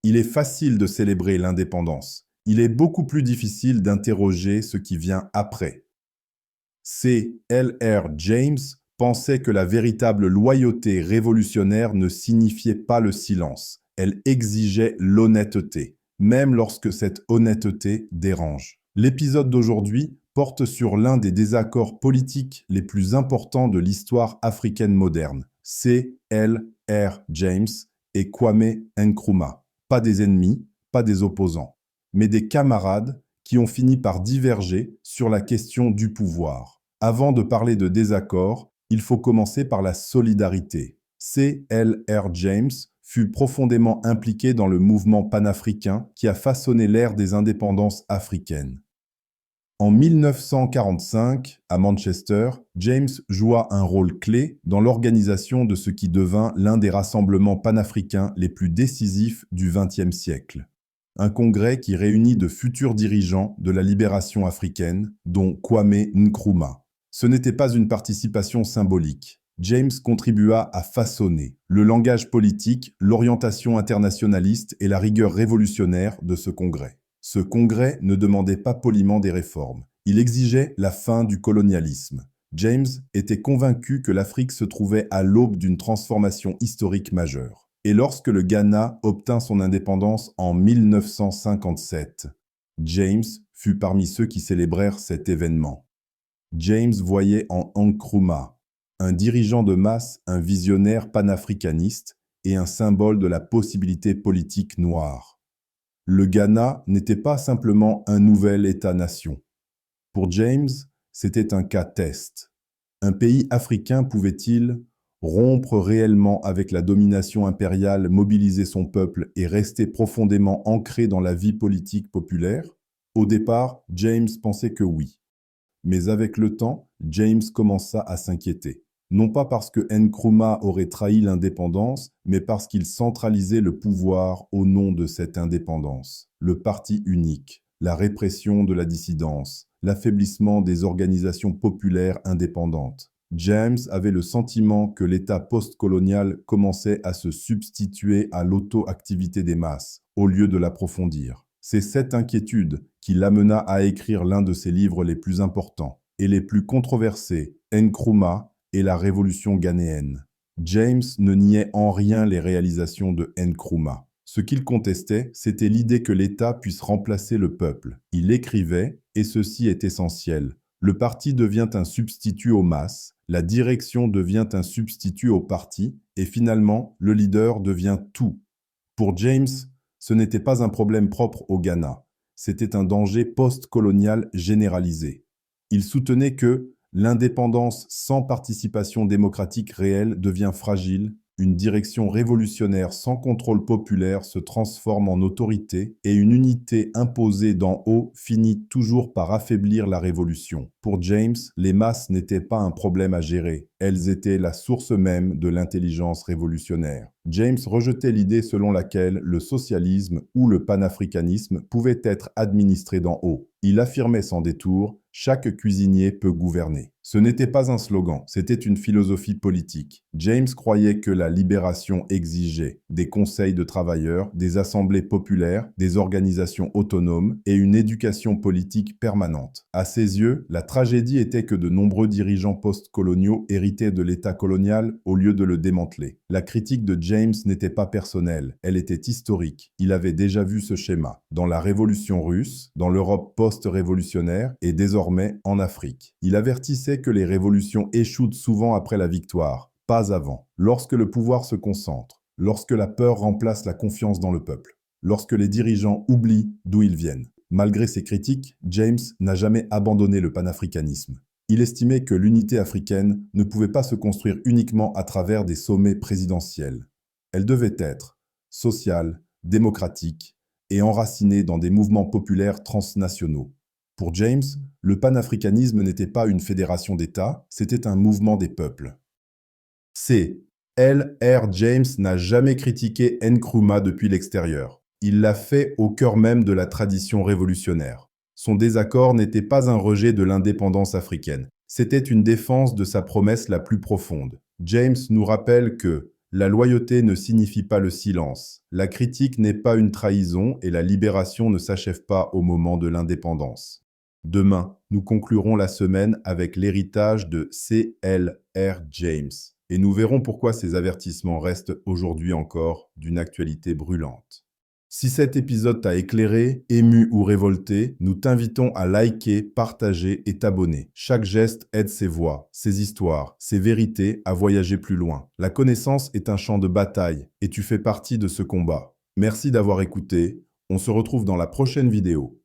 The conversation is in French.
Il est facile de célébrer l'indépendance. Il est beaucoup plus difficile d'interroger ce qui vient après. C. L. R. James pensait que la véritable loyauté révolutionnaire ne signifiait pas le silence. Elle exigeait l'honnêteté, même lorsque cette honnêteté dérange. L'épisode d'aujourd'hui porte sur l'un des désaccords politiques les plus importants de l'histoire africaine moderne. C. L. R. James et Kwame Nkrumah. Pas des ennemis, pas des opposants, mais des camarades qui ont fini par diverger sur la question du pouvoir. Avant de parler de désaccord, il faut commencer par la solidarité. C. L. R. James fut profondément impliqué dans le mouvement panafricain qui a façonné l'ère des indépendances africaines. En 1945, à Manchester, James joua un rôle clé dans l'organisation de ce qui devint l'un des rassemblements panafricains les plus décisifs du XXe siècle. Un congrès qui réunit de futurs dirigeants de la libération africaine, dont Kwame Nkrumah. Ce n'était pas une participation symbolique. James contribua à façonner le langage politique, l'orientation internationaliste et la rigueur révolutionnaire de ce congrès. Ce congrès ne demandait pas poliment des réformes. Il exigeait la fin du colonialisme. James était convaincu que l'Afrique se trouvait à l'aube d'une transformation historique majeure. Et lorsque le Ghana obtint son indépendance en 1957, James fut parmi ceux qui célébrèrent cet événement. James voyait en Nkrumah un dirigeant de masse, un visionnaire panafricaniste et un symbole de la possibilité politique noire. Le Ghana n'était pas simplement un nouvel État-nation. Pour James, c'était un cas test. Un pays africain pouvait-il rompre réellement avec la domination impériale, mobiliser son peuple et rester profondément ancré dans la vie politique populaire? Au départ, James pensait que oui. Mais avec le temps, James commença à s'inquiéter. Non pas parce que Nkrumah aurait trahi l'indépendance, mais parce qu'il centralisait le pouvoir au nom de cette indépendance. Le parti unique, la répression de la dissidence, l'affaiblissement des organisations populaires indépendantes. James avait le sentiment que l'État postcolonial commençait à se substituer à l'auto-activité des masses, au lieu de l'approfondir. C'est cette inquiétude qui l'amena à écrire l'un de ses livres les plus importants et les plus controversés, Nkrumah et la révolution ghanéenne. James ne niait en rien les réalisations de Nkrumah. Ce qu'il contestait, c'était l'idée que l'État puisse remplacer le peuple. Il écrivait, et ceci est essentiel, le parti devient un substitut aux masses, la direction devient un substitut au parti, et finalement, le leader devient tout. Pour James, ce n'était pas un problème propre au Ghana, c'était un danger post-colonial généralisé. Il soutenait que l'indépendance sans participation démocratique réelle devient fragile, une direction révolutionnaire sans contrôle populaire se transforme en autorité et une unité imposée d'en haut finit toujours par affaiblir la révolution. Pour James, les masses n'étaient pas un problème à gérer, elles étaient la source même de l'intelligence révolutionnaire. James rejetait l'idée selon laquelle le socialisme ou le panafricanisme pouvait être administré d'en haut. Il affirmait sans détour « Chaque cuisinier peut gouverner ». Ce n'était pas un slogan, c'était une philosophie politique. James croyait que la libération exigeait des conseils de travailleurs, des assemblées populaires, des organisations autonomes et une éducation politique permanente. À ses yeux, la tragédie était que de nombreux dirigeants post-coloniaux héritaient de l'État colonial au lieu de le démanteler. La critique de James n'était pas personnelle, elle était historique. Il avait déjà vu ce schéma dans la Révolution russe, dans l'Europe post-révolutionnaire et désormais en Afrique. Il avertissait que les révolutions échouent souvent après la victoire, pas avant. Lorsque le pouvoir se concentre, lorsque la peur remplace la confiance dans le peuple, lorsque les dirigeants oublient d'où ils viennent. Malgré ses critiques, James n'a jamais abandonné le panafricanisme. Il estimait que l'unité africaine ne pouvait pas se construire uniquement à travers des sommets présidentiels. Elle devait être sociale, démocratique et enracinée dans des mouvements populaires transnationaux. Pour James, le panafricanisme n'était pas une fédération d'États, c'était un mouvement des peuples. C. L. R. James n'a jamais critiqué Nkrumah depuis l'extérieur. Il l'a fait au cœur même de la tradition révolutionnaire. Son désaccord n'était pas un rejet de l'indépendance africaine, c'était une défense de sa promesse la plus profonde. James nous rappelle que La loyauté ne signifie pas le silence. La critique n'est pas une trahison et la libération ne s'achève pas au moment de l'indépendance. Demain, nous conclurons la semaine avec l'héritage de C.L.R. James. Et nous verrons pourquoi ces avertissements restent aujourd'hui encore d'une actualité brûlante. Si cet épisode t'a éclairé, ému ou révolté, nous t'invitons à liker, partager et t'abonner. Chaque geste aide ces voix, ces histoires, ces vérités à voyager plus loin. La connaissance est un champ de bataille et tu fais partie de ce combat. Merci d'avoir écouté. On se retrouve dans la prochaine vidéo.